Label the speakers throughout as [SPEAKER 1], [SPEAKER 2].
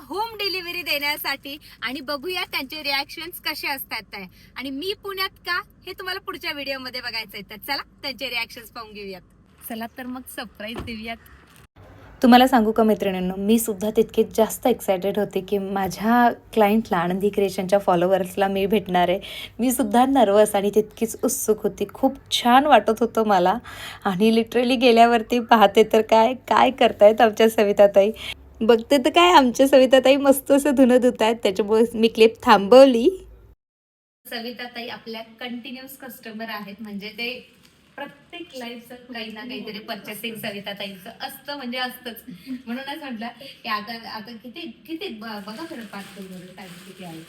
[SPEAKER 1] Home delivery देण्यासाठी आणि बघूया त्यांचे रिॲक्शन्स कसे असतात ते. आणि मी पुण्यात का हे तुम्हाला पुढच्या व्हिडिओमध्ये बघायचं आहे. तर चला त्यांचे रिॲक्शन्स पाहून घेऊयात. चला तर मग सरप्राईज देऊयात.
[SPEAKER 2] तुम्हाला सांगू का मैत्रिणींनो, मी सुद्धा तितकेच जास्त एक्सायटेड होते की माझ्या क्लायंटला, आनंदी क्रिएशनच्या फॉलोवर्सला मी भेटणार आहे. मी सुद्धा नर्वस आणि तितकीच उत्सुक होती. खूप छान वाटत होतं मला. आणि लिटरली गेल्यावरती पाहते तर काय काय करतायत आमच्या सविताताई. बघते तर काय आमच्या सविताताई मस्त असं धुणं धुत आहेत. त्याच्यामुळे मी क्लिप थांबवली.
[SPEAKER 1] सविताताई आपल्या कंटिन्युअस कस्टमर आहेत. म्हणजे ते प्रत्येक लाईफचं काही ना काहीतरी पर्चेसिंग सविताताईंचं असतं, म्हणजे असतंच. म्हणूनच म्हटलं की आता आता किती किती बघा खरं पार्सल वगैरे काय किती आहे.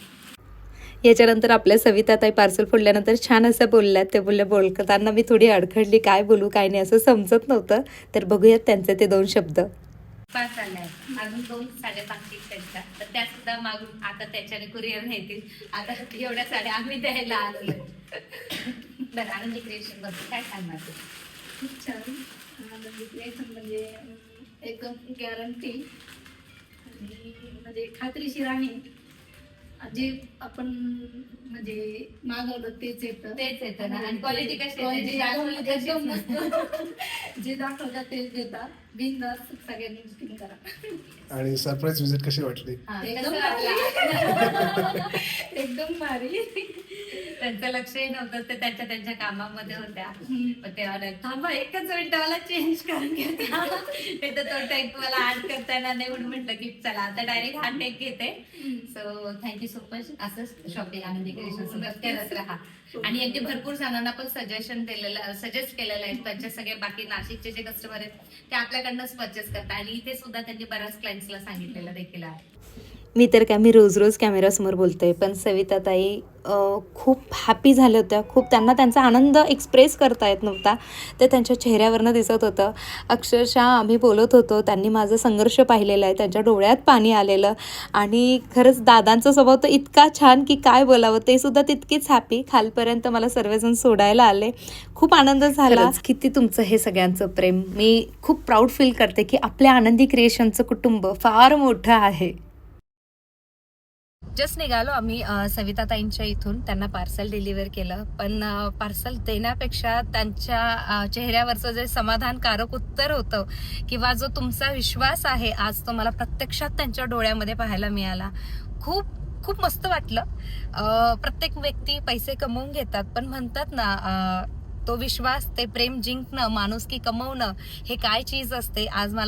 [SPEAKER 2] याच्यानंतर आपल्या सविताताई पार्सल फोडल्यानंतर छान असं बोलल्यात. ते बोलताना मी थोडी अडखडली, काय बोलू काय नाही असं समजत नव्हतं. तर बघूयात त्यांचे ते 2 शब्द.
[SPEAKER 1] पाच आल्या अजून 2 साड्या बाकी त्यांच्या, तर त्या सुद्धा मागून आता त्याच्याने कुरिअर येतील. आता एवढ्या साड्या आम्ही द्यायला आलो. बरं, आनंदी क्रिएशन बद्दल काय सांगणार तू?
[SPEAKER 3] खूप छान. आनंदी क्रिएशन म्हणजे एकदम गॅरंटी आणि म्हणजे खात्रीशीर आहे. जे आपण म्हणजे मागवलं तेच येतं
[SPEAKER 1] ना. आणि क्वालिटी कशी आहे?
[SPEAKER 3] Quality दाखवली एकदम मस्त. जे दाखवलं तेच देतात. बिनधास्त सगळ्यांनी बुकिंग करा.
[SPEAKER 4] आणि सरप्राईज विजिट कशी वाटली?
[SPEAKER 3] एकदम एकदम भारी.
[SPEAKER 1] त्यांचं लक्षही नव्हतं, ते त्यांच्या कामामध्ये होत्या. पण ते म्हणाले, थांबा एकच मिनिट मला चेंज करून घेता. नाही तर तो टेक मला ऍड करता येणार नाही. म्हणून म्हटलं की चला आता डायरेक्ट हा टेक घेते. So thank you so much. असंच शॉपिंग आनंदी क्रिएशन करत राहा. आणि यांनी भरपूर जणांना पण सजेस्ट केलेलं आहे. त्यांचे सगळे बाकी नाशिकचे जे कस्टमर आहेत ते आपल्याकडनंच परचेस करतात. आणि इथे सुद्धा त्यांनी बऱ्याच क्लायंट्सला सांगितलेलं देखील आहे.
[SPEAKER 2] मी तर काय, मी रोज कॅमेरासमोर बोलते, पण सविताताई खूप हॅपी झाल्या होत्या. खूप त्यांना त्यांचा आनंद एक्सप्रेस करता येत नव्हता. ते त्यांच्या चेहऱ्यावरनं दिसत होतं. अक्षरशः आम्ही बोलत होतो, त्यांनी माझा संघर्ष पाहिलेला आहे. त्यांच्या डोळ्यात पाणी आलेलं. आणि खरंच दादांचा स्वभाव तर इतका छान की काय बोलावं. ते सुद्धा तितकीच हॅपी. खालपर्यंत मला सर्वजण सोडायला आले. खूप आनंद झाला. किती तुमचं हे सगळ्यांचं प्रेम. मी खूप प्राऊड फील करते की आपल्या आनंदी क्रिएशनचं कुटुंब फार मोठं आहे.
[SPEAKER 1] जस्ट निघालो आम्ही सविताताईंच्या इथून. त्यांना पार्सल डिलिव्हर केलं. पण पार्सल देण्यापेक्षा त्यांच्या चेहऱ्यावरचं जे समाधानकारक उत्तर होतं किंवा जो तुमचा विश्वास आहे आज तो मला प्रत्यक्षात त्यांच्या डोळ्यामध्ये पाहायला मिळाला. खूप खूप मस्त वाटलं. प्रत्येक व्यक्ती पैसे कमवून घेतात, पण म्हणतात ना तो विश्वास, ते प्रेम जिंकणं, माणुसकी कमवणं हे काय चीज असते आज मला